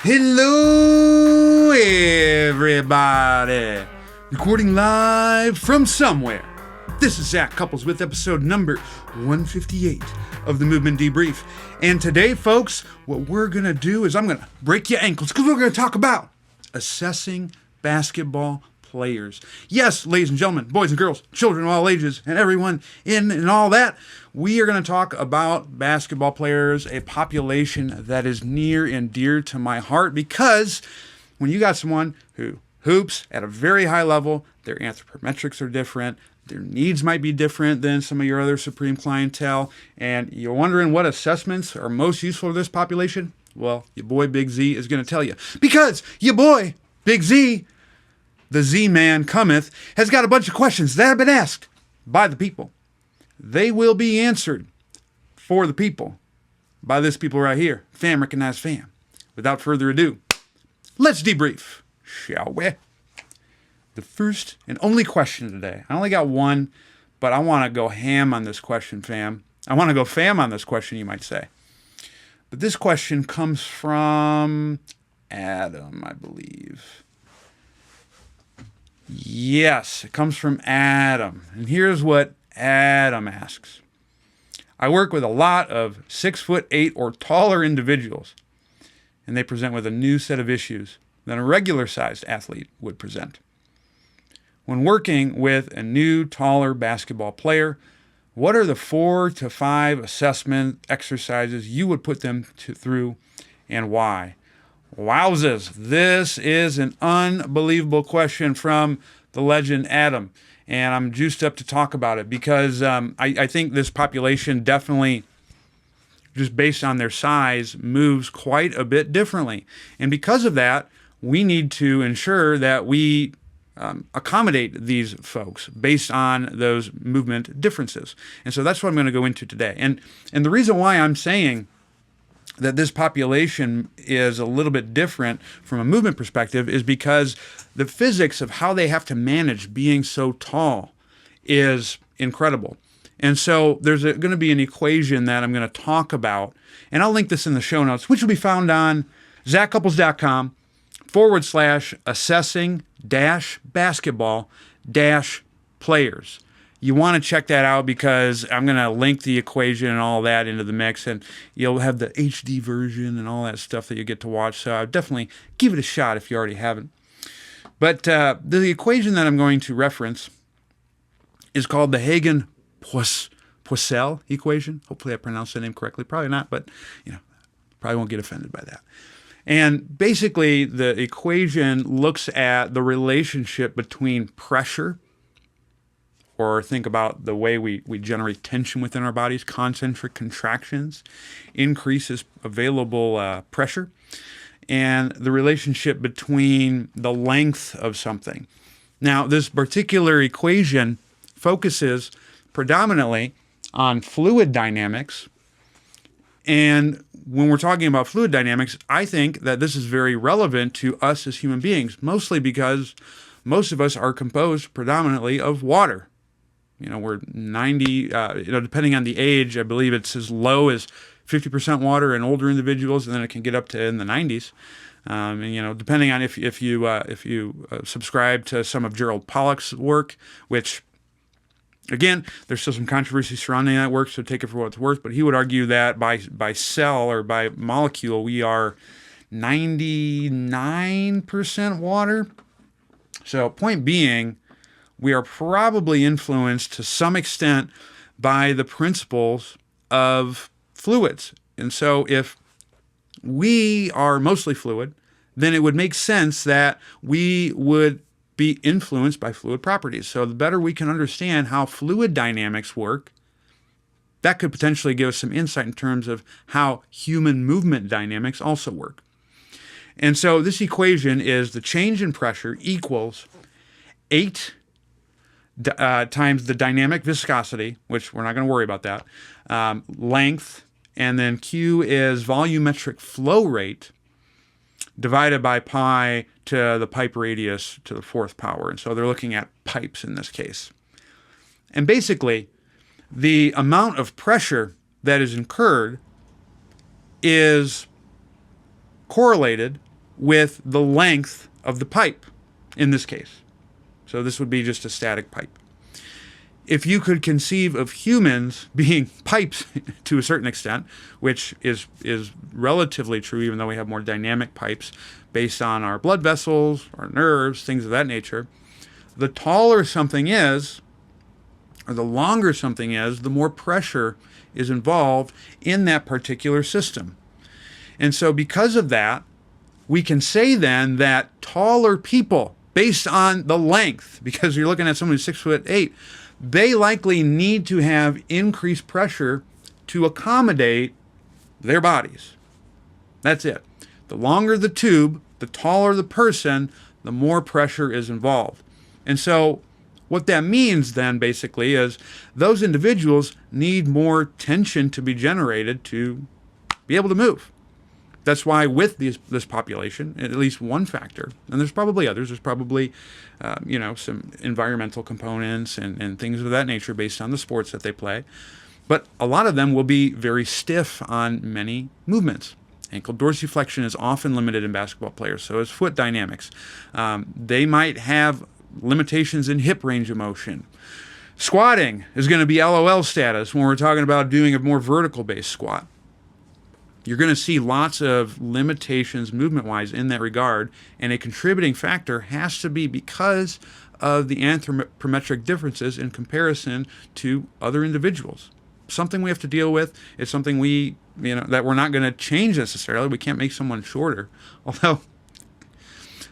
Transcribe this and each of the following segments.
Hello, everybody. Recording live from somewhere. This is Zach Couples with episode number 158 of the Movement Debrief. And today, folks, what we're going to do is I'm going to break your ankles because we're going to talk about assessing basketball players. Yes, ladies and gentlemen, boys and girls, children of all ages, and everyone in and all that, we are going to talk about basketball players, a population that is near and dear to my heart, because when you got someone who hoops at a very high level, their anthropometrics are different, their needs might be different than some of your other supreme clientele, and you're wondering what assessments are most useful for this population, well, your boy Big Z is going to tell you. Because your boy Big Z, the Z-Man cometh, has got a bunch of questions that have been asked by the people. They will be answered for the people by this people right here. Fam, recognize fam. Without further ado, let's debrief, shall we? The first and only question today. I only got one, but I want to go ham on this question, fam. I want to go fam on this question, you might say. But this question comes from Adam, I believe. Yes, it comes from Adam. And here's what Adam asks. I work with a lot of 6'8" or taller individuals, and they present with a new set of issues than a regular-sized athlete would present. When working with a new, taller basketball player, what are the 4 to 5 assessment exercises you would put them through, and why? Wowzers, this is an unbelievable question from the legend Adam, and I'm juiced up to talk about it because I think this population definitely, just based on their size, moves quite a bit differently. And because of that, we need to ensure that we accommodate these folks based on those movement differences. And so that's what I'm going to go into today. And the reason why I'm saying that this population is a little bit different from a movement perspective is because the physics of how they have to manage being so tall is incredible. And so there's going to be an equation that I'm going to talk about, and I'll link this in the show notes, which will be found on zachcouples.com/assessing-basketball-players. You want to check that out because I'm going to link the equation and all that into the mix, and you'll have the HD version and all that stuff that you get to watch. So I'd definitely give it a shot if you already haven't. But the equation that I'm going to reference is called the Hagen-Poiseuille equation. Hopefully I pronounced the name correctly. Probably not, but probably won't get offended by that. And basically, the equation looks at the relationship between pressure, or think about the way we generate tension within our bodies. Concentric contractions increases available pressure, and the relationship between the length of something. Now, this particular equation focuses predominantly on fluid dynamics, and when we're talking about fluid dynamics, I think that this is very relevant to us as human beings, mostly because most of us are composed predominantly of water. We're 90, depending on the age, I believe it's as low as 50% water in older individuals, and then it can get up to in the 90s. Depending on if you subscribe to some of Gerald Pollack's work, which, again, there's still some controversy surrounding that work, so take it for what it's worth. But he would argue that by cell or by molecule, we are 99% water. So point being, we are probably influenced to some extent by the principles of fluids. And so if we are mostly fluid, then it would make sense that we would be influenced by fluid properties. So the better we can understand how fluid dynamics work, that could potentially give us some insight in terms of how human movement dynamics also work. And so this equation is the change in pressure equals 8 times the dynamic viscosity, which we're not going to worry about that, length, and then Q is volumetric flow rate divided by pi to the pipe radius to the 4th power. And so they're looking at pipes in this case. And basically, the amount of pressure that is incurred is correlated with the length of the pipe in this case. So this would be just a static pipe. If you could conceive of humans being pipes to a certain extent, which is relatively true, even though we have more dynamic pipes based on our blood vessels, our nerves, things of that nature, the taller something is, or the longer something is, the more pressure is involved in that particular system. And so because of that, we can say then that taller people, based on the length, because you're looking at someone who's 6'8", they likely need to have increased pressure to accommodate their bodies. That's it. The longer the tube, the taller the person, the more pressure is involved. And so what that means then basically is those individuals need more tension to be generated to be able to move. That's why with this population, at least one factor, and there's probably others, there's probably some environmental components and things of that nature based on the sports that they play, but a lot of them will be very stiff on many movements. Ankle dorsiflexion is often limited in basketball players, so is foot dynamics. They might have limitations in hip range of motion. Squatting is going to be LOL status when we're talking about doing a more vertical-based squat. You're going to see lots of limitations movement-wise in that regard, and a contributing factor has to be because of the anthropometric differences in comparison to other individuals. Something we have to deal with. It's something that we're not going to change necessarily. We can't make someone shorter, although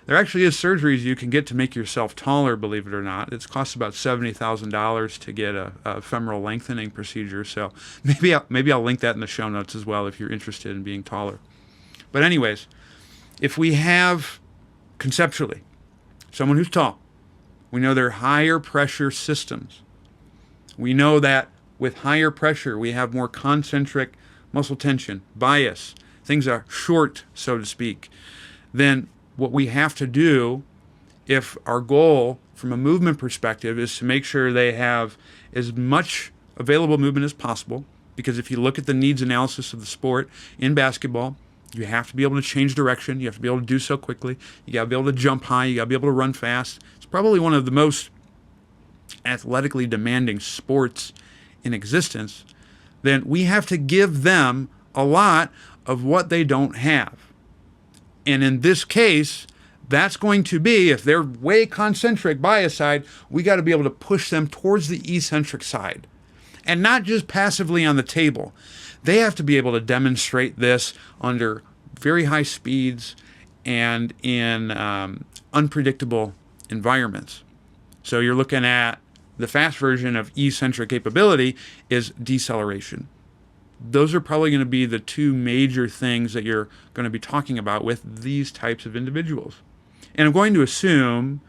there actually is surgeries you can get to make yourself taller, believe it or not. It costs about $70,000 to get a femoral lengthening procedure. So maybe I'll link that in the show notes as well if you're interested in being taller. But anyways, if we have conceptually someone who's tall, we know they're higher pressure systems. We know that with higher pressure, we have more concentric muscle tension, bias. Things are short, so to speak. Then what we have to do, if our goal from a movement perspective is to make sure they have as much available movement as possible, because if you look at the needs analysis of the sport in basketball, you have to be able to change direction. You have to be able to do so quickly. You got to be able to jump high. You got to be able to run fast. It's probably one of the most athletically demanding sports in existence. Then we have to give them a lot of what they don't have. And in this case, that's going to be, if they're way concentric bias side, we got to be able to push them towards the eccentric side. And not just passively on the table. They have to be able to demonstrate this under very high speeds and in unpredictable environments. So you're looking at the fast version of eccentric capability is deceleration. Those are probably going to be the two major things that you're going to be talking about with these types of individuals. And I'm going to assume,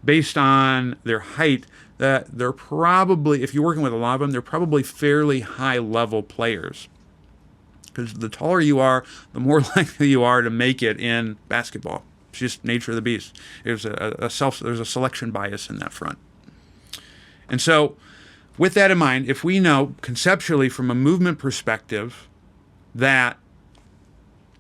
based on their height, that they're probably, if you're working with a lot of them, they're probably fairly high-level players. Because the taller you are, the more likely you are to make it in basketball. It's just nature of the beast. There's a selection bias in that front. And so, with that in mind, if we know conceptually from a movement perspective that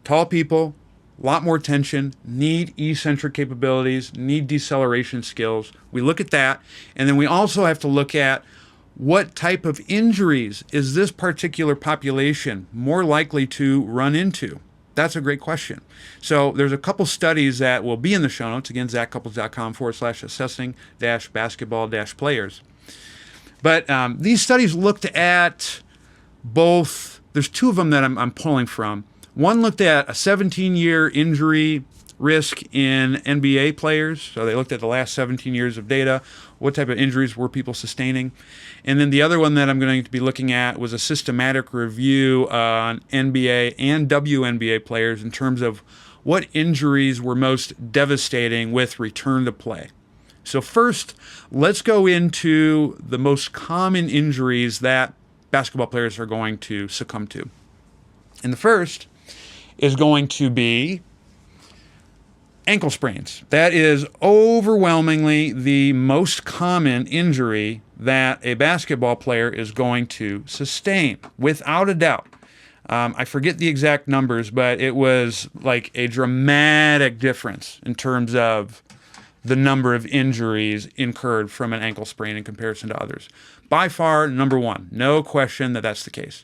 tall people, a lot more tension, need eccentric capabilities, need deceleration skills, we look at that, and then we also have to look at what type of injuries is this particular population more likely to run into. That's a great question. So there's a couple studies that will be in the show notes, again, zachcouples.com/assessing-basketball-players. But these studies looked at both, there's two of them that I'm pulling from. One looked at a 17-year injury risk in NBA players. So they looked at the last 17 years of data. What type of injuries were people sustaining? And then the other one that I'm going to be looking at was a systematic review on NBA and WNBA players in terms of what injuries were most devastating with return to play. So first, let's go into the most common injuries that basketball players are going to succumb to. And the first is going to be ankle sprains. That is overwhelmingly the most common injury that a basketball player is going to sustain, without a doubt. I forget the exact numbers, but it was like a dramatic difference in terms of the number of injuries incurred from an ankle sprain in comparison to others. By far, number one, no question that that's the case.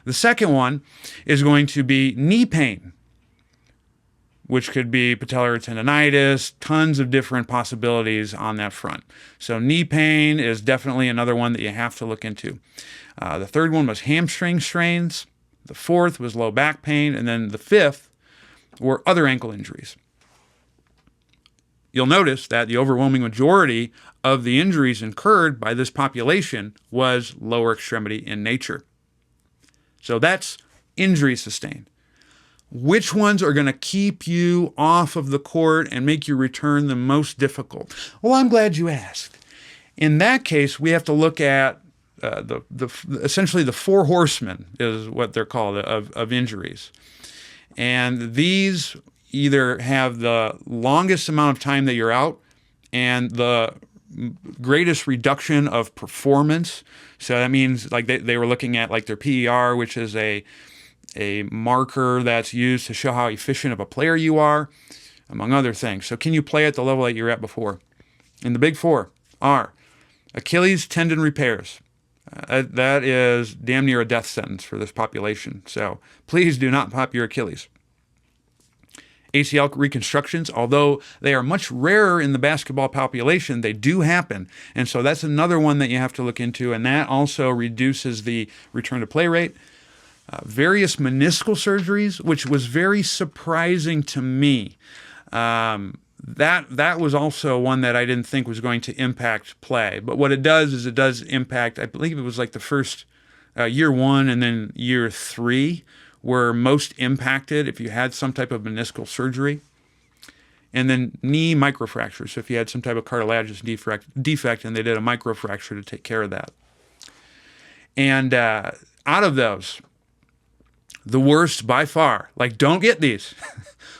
The second one is going to be knee pain, which could be patellar tendonitis, tons of different possibilities on that front. So knee pain is definitely another one that you have to look into. The third one was hamstring strains. The fourth was low back pain. And then the fifth were other ankle injuries. You'll notice that the overwhelming majority of the injuries incurred by this population was lower extremity in nature. So that's injury sustained. Which ones are going to keep you off of the court and make your return the most difficult? Well, I'm glad you asked. In that case, we have to look at essentially the four horsemen is what they're called of injuries. And these either have the longest amount of time that you're out and the greatest reduction of performance. So that means like they were looking at like their PER, which is a marker that's used to show how efficient of a player you are, among other things. So can you play at the level that you were at before? And the big four are Achilles tendon repairs. That is damn near a death sentence for this population. So please do not pop your Achilles. ACL reconstructions, although they are much rarer in the basketball population, they do happen. And so that's another one that you have to look into, and that also reduces the return to play rate. Various meniscal surgeries, which was very surprising to me. That was also one that I didn't think was going to impact play. But what it does is it does impact, I believe it was like the first year one and then year three were most impacted if you had some type of meniscal surgery. And then knee microfractures. So if you had some type of cartilaginous defect and they did a microfracture to take care of that. And out of those, the worst by far, like don't get these,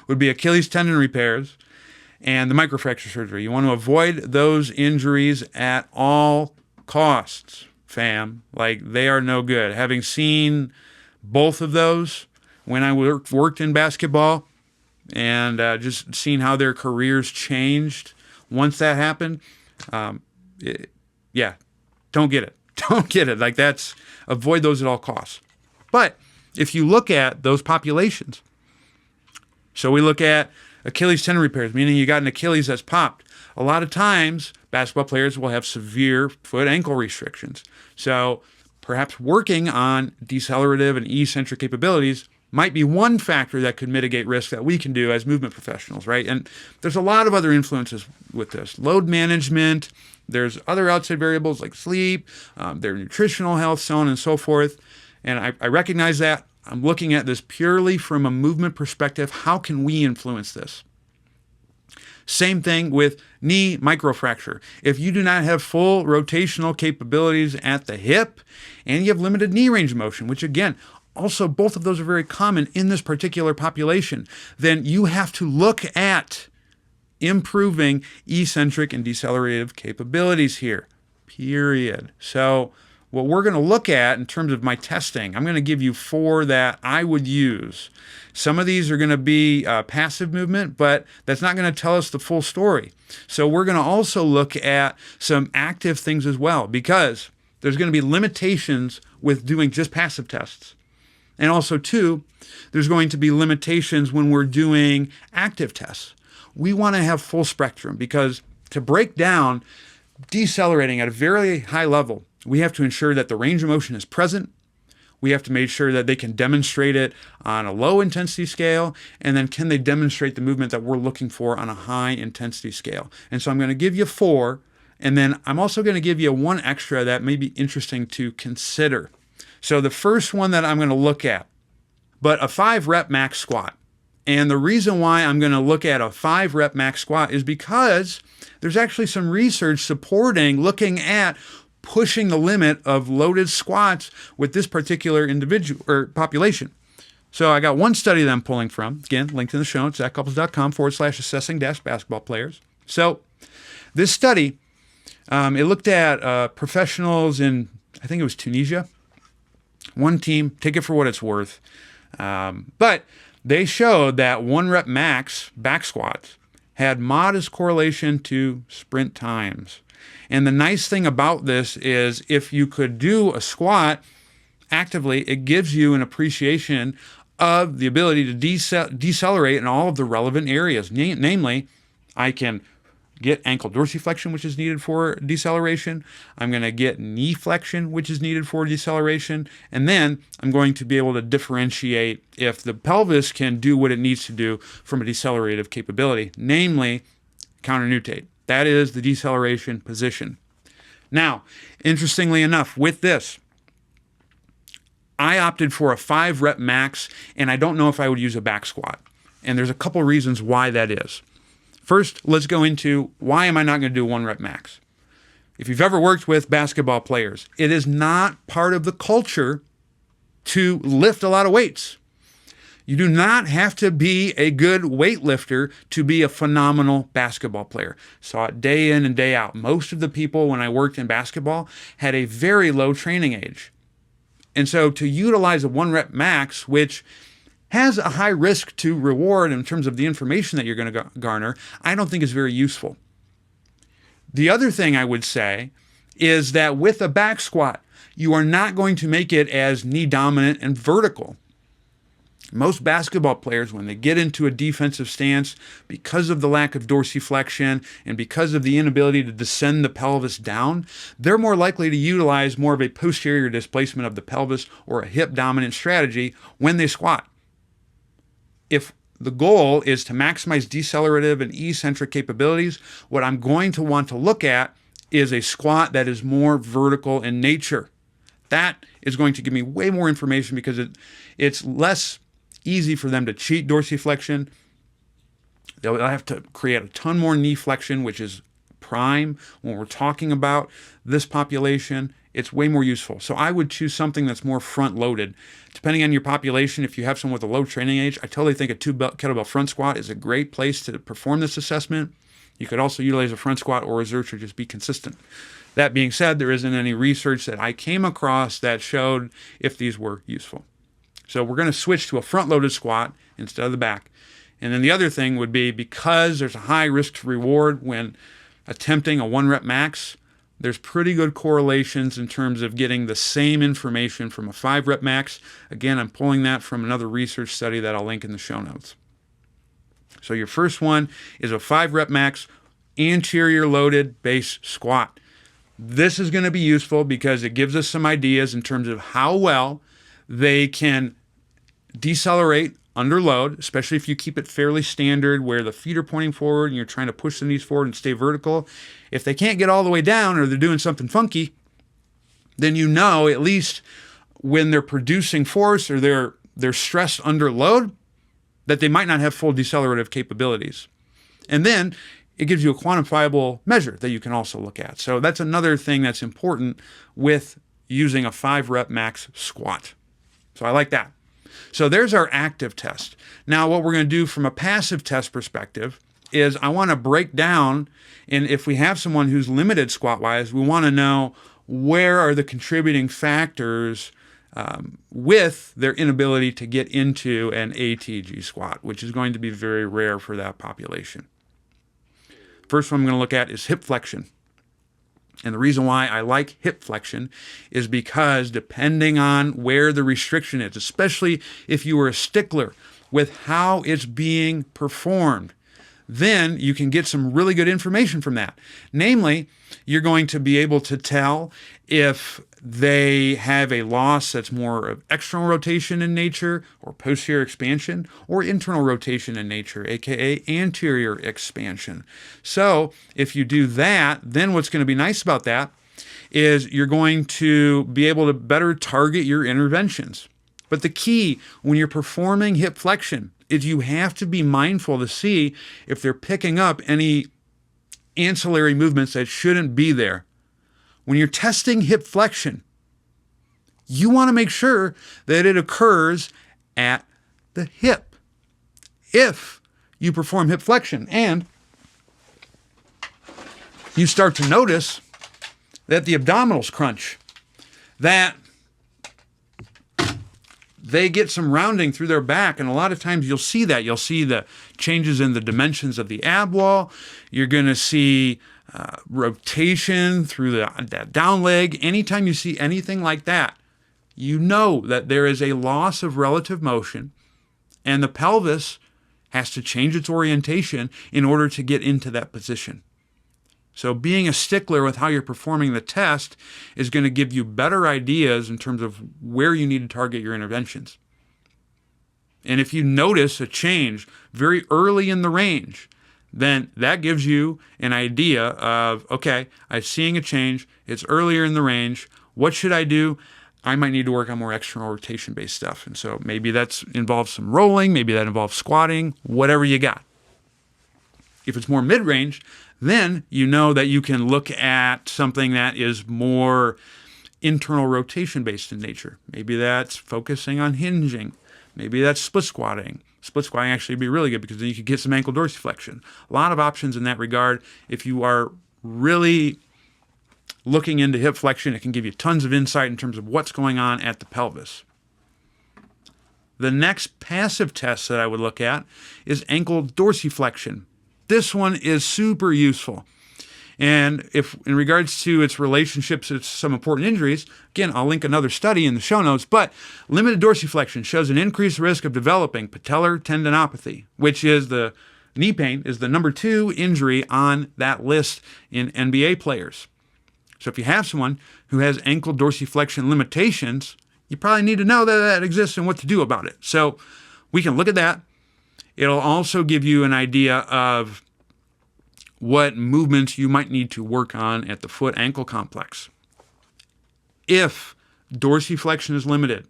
would be Achilles tendon repairs and the microfracture surgery. You want to avoid those injuries at all costs, fam. Like they are no good. Having seen both of those when I worked in basketball and just seeing how their careers changed once that happened, don't get it. Don't get it. Like avoid those at all costs. But if you look at those populations, so we look at Achilles tendon repairs, meaning you got an Achilles that's popped. A lot of times, basketball players will have severe foot ankle restrictions. So perhaps working on decelerative and eccentric capabilities might be one factor that could mitigate risk that we can do as movement professionals, right? And there's a lot of other influences with this. Load management, there's other outside variables like sleep, their nutritional health, so on and so forth. And I recognize that. I'm looking at this purely from a movement perspective. How can we influence this? Same thing with knee microfracture. If you do not have full rotational capabilities at the hip and you have limited knee range of motion, which again, also both of those are very common in this particular population, then you have to look at improving eccentric and decelerative capabilities here, period. So what we're going to look at in terms of my testing, I'm going to give you 4 that I would use. Some of these are going to be passive movement, but that's not going to tell us the full story. So we're going to also look at some active things as well, because there's going to be limitations with doing just passive tests. And also, too, there's going to be limitations when we're doing active tests. We want to have full spectrum, because to break down decelerating at a very high level, we have to ensure that the range of motion is present. We have to make sure that they can demonstrate it on a low intensity scale, and then can they demonstrate the movement that we're looking for on a high intensity scale. And so I'm going to give you 4, and then I'm also going to give you 1 extra that may be interesting to consider. So the first one that I'm going to look at, but a 5 rep max squat. And the reason why I'm going to look at a 5 rep max squat is because there's actually some research supporting looking at pushing the limit of loaded squats with this particular individual or population. So I got one study that I'm pulling from, again, linked in the show notes, zachcouples.com/assessing-basketball players. So this study, it looked at professionals in, I think it was Tunisia, One team, take it for what it's worth. But they showed that 1 rep max back squats had modest correlation to sprint times. And the nice thing about this is if you could do a squat actively, it gives you an appreciation of the ability to decelerate in all of the relevant areas. Namely, I can get ankle dorsiflexion, which is needed for deceleration. I'm going to get knee flexion, which is needed for deceleration. And then I'm going to be able to differentiate if the pelvis can do what it needs to do from a decelerative capability, namely counter-nutate. That is the deceleration position. Now, interestingly enough, with this, I opted for a 5 rep max, and I don't know if I would use a back squat. And there's a couple reasons why that is. First, let's go into why am I not going to do 1 rep max? If you've ever worked with basketball players, it is not part of the culture to lift a lot of weights. You do not have to be a good weightlifter to be a phenomenal basketball player. Saw it day in and day out. Most of the people when I worked in basketball had a very low training age. And so to utilize a 1 rep max, which has a high risk to reward in terms of the information that you're going to garner, I don't think is very useful. The other thing I would say is that with a back squat, you are not going to make it as knee dominant and vertical. Most basketball players, when they get into a defensive stance, because of the lack of dorsiflexion and because of the inability to descend the pelvis down, they're more likely to utilize more of a posterior displacement of the pelvis or a hip dominant strategy when they squat. If the goal is to maximize decelerative and eccentric capabilities, what I'm going to want to look at is a squat that is more vertical in nature. That is going to give me way more information because it's less easy for them to cheat dorsiflexion. They'll have to create a ton more knee flexion, which is prime when we're talking about this population. It's way more useful. So I would choose something that's more front-loaded. Depending on your population, if you have someone with a low training age, I totally think a 2 kettlebell front squat is a great place to perform this assessment. You could also utilize a front squat or a zercher, or just be consistent. That being said, there isn't any research that I came across that showed if these were useful. So we're going to switch to a front-loaded squat instead of the back. And then the other thing would be, because there's a high risk to reward when attempting a 1 rep max, there's pretty good correlations in terms of getting the same information from a 5 rep max. Again, I'm pulling that from another research study that I'll link in the show notes. So your first one is a 5 rep max anterior loaded base squat. This is going to be useful because it gives us some ideas in terms of how well they can decelerate under load, especially if you keep it fairly standard where the feet are pointing forward and you're trying to push the knees forward and stay vertical. If they can't get all the way down or they're doing something funky, then you know at least when they're producing force or they're stressed under load that they might not have full decelerative capabilities. And then it gives you a quantifiable measure that you can also look at. So that's another thing that's important with using a 5 rep max squat. So I like that. So there's our active test. Now what we're going to do from a passive test perspective is I want to break down, and if we have someone who's limited squat-wise, we want to know where are the contributing factors with their inability to get into an ATG squat, which is going to be very rare for that population. First one I'm going to look at is hip flexion. And the reason why I like hip flexion is because depending on where the restriction is, especially if you are a stickler with how it's being performed, then you can get some really good information from that. Namely, you're going to be able to tell if they have a loss that's more of external rotation in nature or posterior expansion or internal rotation in nature, aka anterior expansion. So if you do that, then what's going to be nice about that is you're going to be able to better target your interventions. But the key when you're performing hip flexion is you have to be mindful to see if they're picking up any ancillary movements that shouldn't be there. When you're testing hip flexion, you want to make sure that it occurs at the hip. If you perform hip flexion and you start to notice that the abdominals crunch, that they get some rounding through their back. And a lot of times you'll see that. You'll see the changes in the dimensions of the ab wall. You're going to see rotation through that down leg. Anytime you see anything like that, you know that there is a loss of relative motion, and the pelvis has to change its orientation in order to get into that position. So being a stickler with how you're performing the test is going to give you better ideas in terms of where you need to target your interventions. And if you notice a change very early in the range, then that gives you an idea of, okay, I'm seeing a change. It's earlier in the range. What should I do? I might need to work on more external rotation-based stuff. And so maybe that involves some rolling. Maybe that involves squatting, whatever you got. If it's more mid-range, then you know that you can look at something that is more internal rotation-based in nature. Maybe that's focusing on hinging. Maybe that's split squatting. Split squatting actually would be really good because then you could get some ankle dorsiflexion. A lot of options in that regard. If you are really looking into hip flexion, it can give you tons of insight in terms of what's going on at the pelvis. The next passive test that I would look at is ankle dorsiflexion. This one is super useful. And if in regards to its relationships to some important injuries, again, I'll link another study in the show notes, but limited dorsiflexion shows an increased risk of developing patellar tendinopathy, which is the knee pain, is the number 2 injury on that list in NBA players. So if you have someone who has ankle dorsiflexion limitations, you probably need to know that that exists and what to do about it. So we can look at that. It'll also give you an idea of what movements you might need to work on at the foot-ankle complex. If dorsiflexion is limited,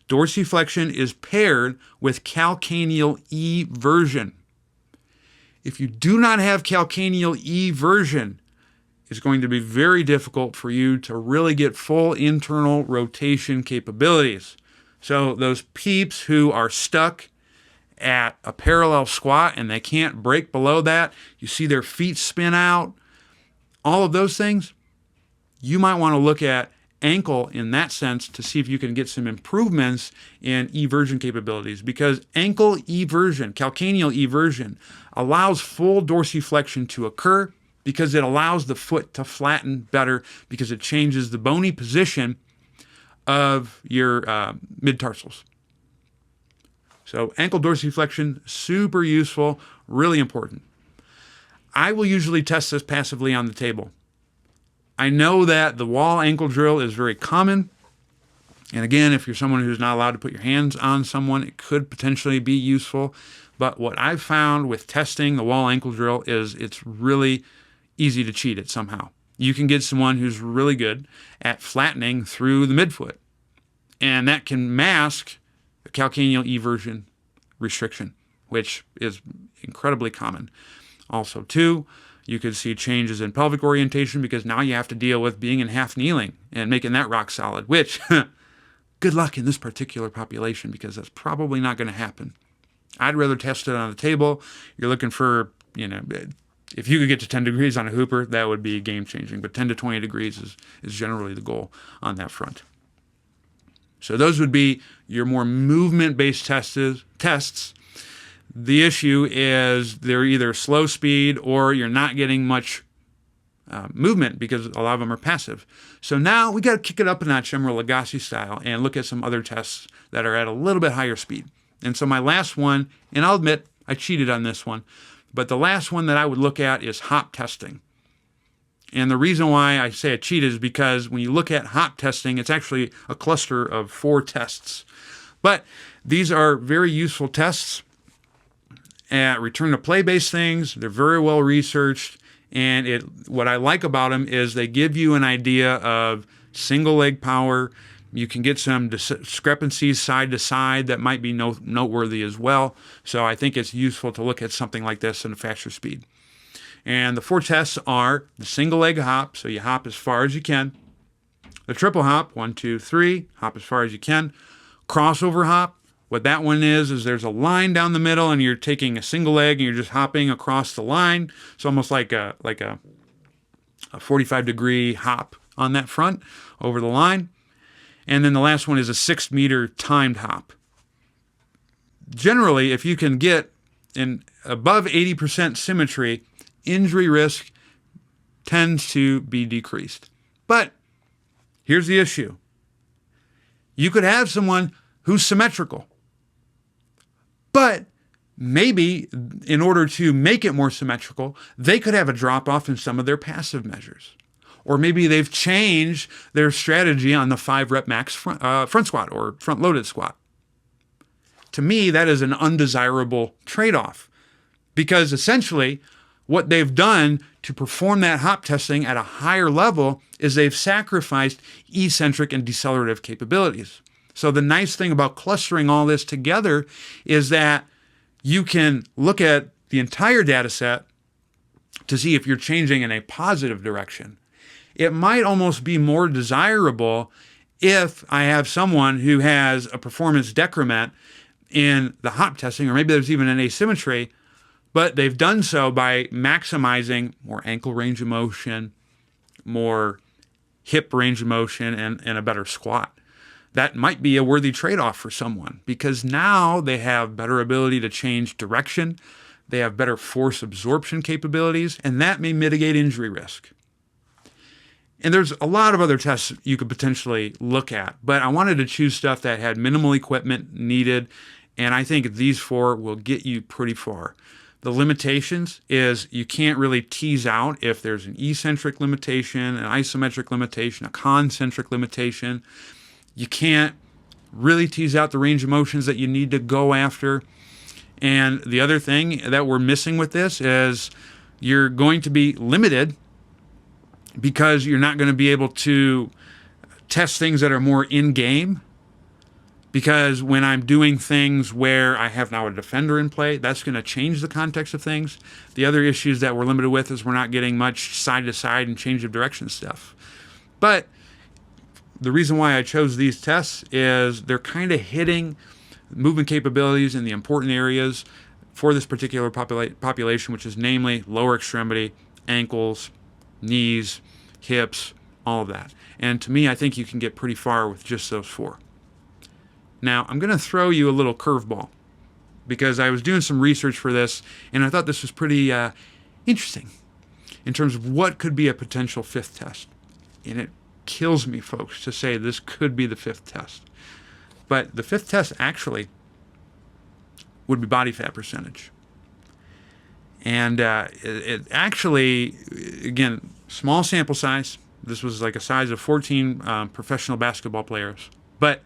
dorsiflexion is paired with calcaneal eversion. If you do not have calcaneal eversion, it's going to be very difficult for you to really get full internal rotation capabilities. So those peeps who are stuck at a parallel squat and they can't break below that, you see their feet spin out, all of those things, you might want to look at ankle in that sense to see if you can get some improvements in eversion capabilities, because ankle eversion, calcaneal eversion, allows full dorsiflexion to occur because it allows the foot to flatten better because it changes the bony position of your mid-tarsals. So ankle dorsiflexion, super useful, really important. I will usually test this passively on the table. I know that the wall ankle drill is very common. And again, if you're someone who's not allowed to put your hands on someone, it could potentially be useful. But what I've found with testing the wall ankle drill is it's really easy to cheat it somehow. You can get someone who's really good at flattening through the midfoot, and that can mask the calcaneal eversion restriction, which is incredibly common. Also, too, you could see changes in pelvic orientation because now you have to deal with being in half kneeling and making that rock solid, which good luck in this particular population because that's probably not going to happen. I'd rather test it on the table. You're looking for, if you could get to 10 degrees on a hooper, that would be game-changing. But 10 to 20 degrees is generally the goal on that front. So those would be your more movement-based tests. The issue is they're either slow speed or you're not getting much movement because a lot of them are passive. So now we got to kick it up a notch, Emeril Lagasse style, and look at some other tests that are at a little bit higher speed. And so my last one, and I'll admit I cheated on this one, but the last one that I would look at is hop testing. And the reason why I say I cheated is because when you look at hop testing, it's actually a cluster of 4 tests. But these are very useful tests at return to play based things. They're very well researched. And what I like about them is they give you an idea of single leg power. You can get some discrepancies side to side that might be noteworthy as well. So I think it's useful to look at something like this in a faster speed. And the 4 tests are the single leg hop, so you hop as far as you can. The triple hop, 1, 2, 3, hop as far as you can. Crossover hop, what that one is there's a line down the middle and you're taking a single leg and you're just hopping across the line. It's almost like a 45-degree hop on that front over the line. And then the last one is a 6-meter timed hop. generally, if you can get an above 80% symmetry, injury risk tends to be decreased. But here's the issue. You could have someone who's symmetrical, but maybe in order to make it more symmetrical, they could have a drop-off in some of their passive measures. Or maybe they've changed their strategy on the 5-rep max front squat or front-loaded squat. To me, that is an undesirable trade-off, because essentially what they've done to perform that hop testing at a higher level is they've sacrificed eccentric and decelerative capabilities. So the nice thing about clustering all this together is that you can look at the entire data set to see if you're changing in a positive direction. It might almost be more desirable if I have someone who has a performance decrement in the hop testing, or maybe there's even an asymmetry, but they've done so by maximizing more ankle range of motion, more hip range of motion, and a better squat. That might be a worthy trade-off for someone, because now they have better ability to change direction, they have better force absorption capabilities, and that may mitigate injury risk. And there's a lot of other tests you could potentially look at, but I wanted to choose stuff that had minimal equipment needed, and I think these 4 will get you pretty far. The limitations is you can't really tease out if there's an eccentric limitation, an isometric limitation, a concentric limitation. You can't really tease out the range of motions that you need to go after. And the other thing that we're missing with this is you're going to be limited because you're not going to be able to test things that are more in-game. Because when I'm doing things where I have now a defender in play, that's going to change the context of things. The other issues that we're limited with is we're not getting much side-to-side and change of direction stuff. But the reason why I chose these tests is they're kind of hitting movement capabilities in the important areas for this particular population, which is namely lower extremity, ankles, knees, hips, all of that. And to me, I think you can get pretty far with just those 4. Now, I'm going to throw you a little curveball because I was doing some research for this, and I thought this was pretty interesting in terms of what could be a potential 5th test. And it kills me, folks, to say this could be the 5th test. But the 5th test actually would be body fat percentage. And it actually, again, small sample size. This was like a size of 14 professional basketball players. But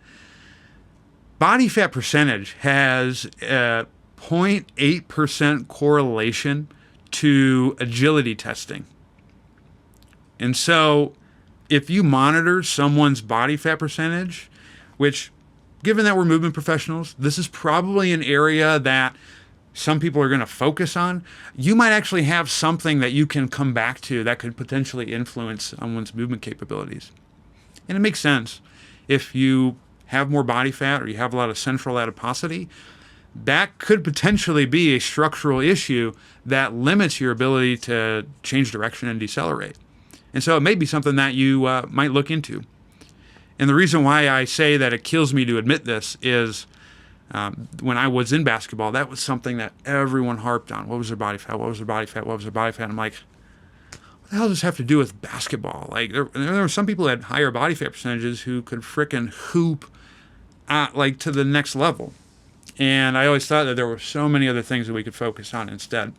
body fat percentage has a 0.8% correlation to agility testing. And so if you monitor someone's body fat percentage, which, given that we're movement professionals, this is probably an area that some people are going to focus on, you might actually have something that you can come back to that could potentially influence someone's movement capabilities. And it makes sense. If you have more body fat or you have a lot of central adiposity, that could potentially be a structural issue that limits your ability to change direction and decelerate. And so it may be something that you might look into. And the reason why I say that it kills me to admit this is when I was in basketball, that was something that everyone harped on. What was their body fat? What was their body fat? What was their body fat? I'm like, what the hell does this have to do with basketball? Like there were some people who had higher body fat percentages who could frickin' hoop like to the next level. And I always thought that there were so many other things that we could focus on instead.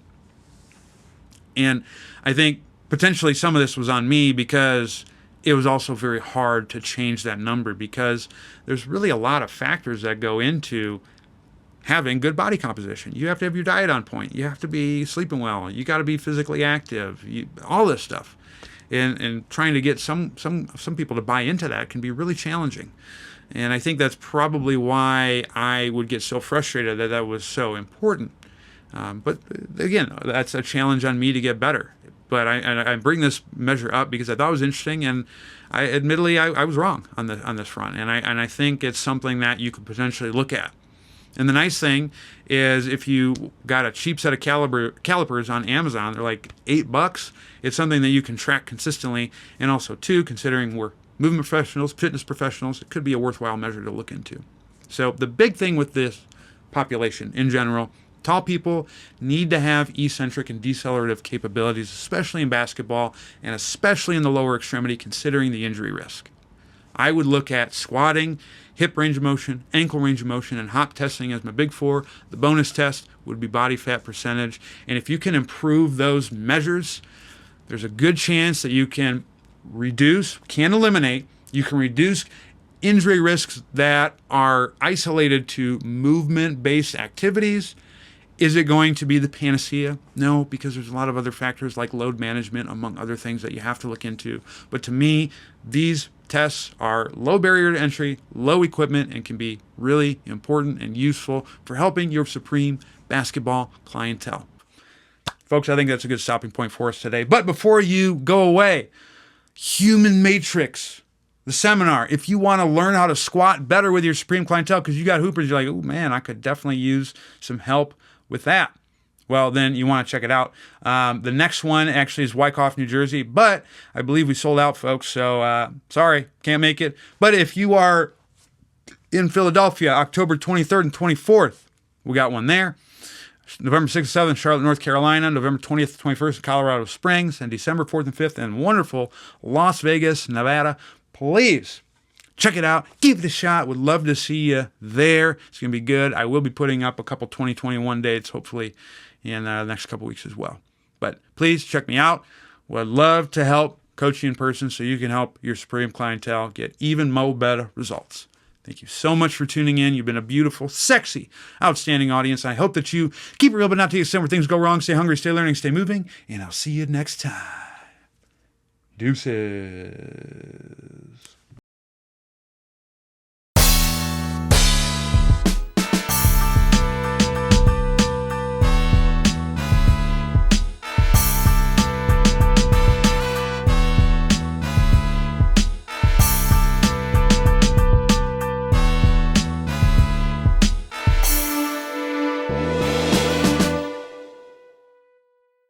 And I think potentially some of this was on me because it was also very hard to change that number, because there's really a lot of factors that go into having good body composition. You have to have your diet on point. You have to be sleeping well. You got to be physically active. All this stuff. And trying to get some people to buy into that can be really challenging. And I think that's probably why I would get so frustrated that was so important. But again, that's a challenge on me to get better. But I bring this measure up because I thought it was interesting, and admittedly I was wrong on this front. And I think it's something that you could potentially look at. And the nice thing is, if you got a cheap set of calipers on Amazon, they're like $8. It's something that you can track consistently, and also too, considering we're movement professionals, fitness professionals, it could be a worthwhile measure to look into. So the big thing with this population in general. Tall people need to have eccentric and decelerative capabilities, especially in basketball and especially in the lower extremity, considering the injury risk. I would look at squatting, hip range of motion, ankle range of motion, and hop testing as my big four. The bonus test would be body fat percentage. And if you can improve those measures, there's a good chance that you can eliminate injury risks that are isolated to movement-based activities. Is it going to be the panacea? No, because there's a lot of other factors like load management, among other things that you have to look into. But to me, these tests are low barrier to entry, low equipment, and can be really important and useful for helping your supreme basketball clientele. Folks, I think that's a good stopping point for us today. But before you go away, Human Matrix, the seminar. If you want to learn how to squat better with your supreme clientele, because you got hoopers, you're like, oh man, I could definitely use some help with that. Well, then you want to check it out. The next one actually is Wyckoff, New Jersey, but I believe we sold out, folks. So sorry, can't make it. But if you are in Philadelphia, October 23rd and 24th, we got one there. November 6th and 7th, Charlotte, North Carolina. November 20th, 21st, in Colorado Springs. And December 4th and 5th in wonderful Las Vegas, Nevada. Please check it out. Give it a shot. Would love to see you there. It's going to be good. I will be putting up a couple 2021 dates, hopefully, in the next couple weeks as well. But please check me out. Would love to help coach you in person so you can help your supreme clientele get even more better results. Thank you so much for tuning in. You've been a beautiful, sexy, outstanding audience. I hope that you keep it real, but not to the extent where things go wrong. Stay hungry, stay learning, stay moving, and I'll see you next time. Deuces.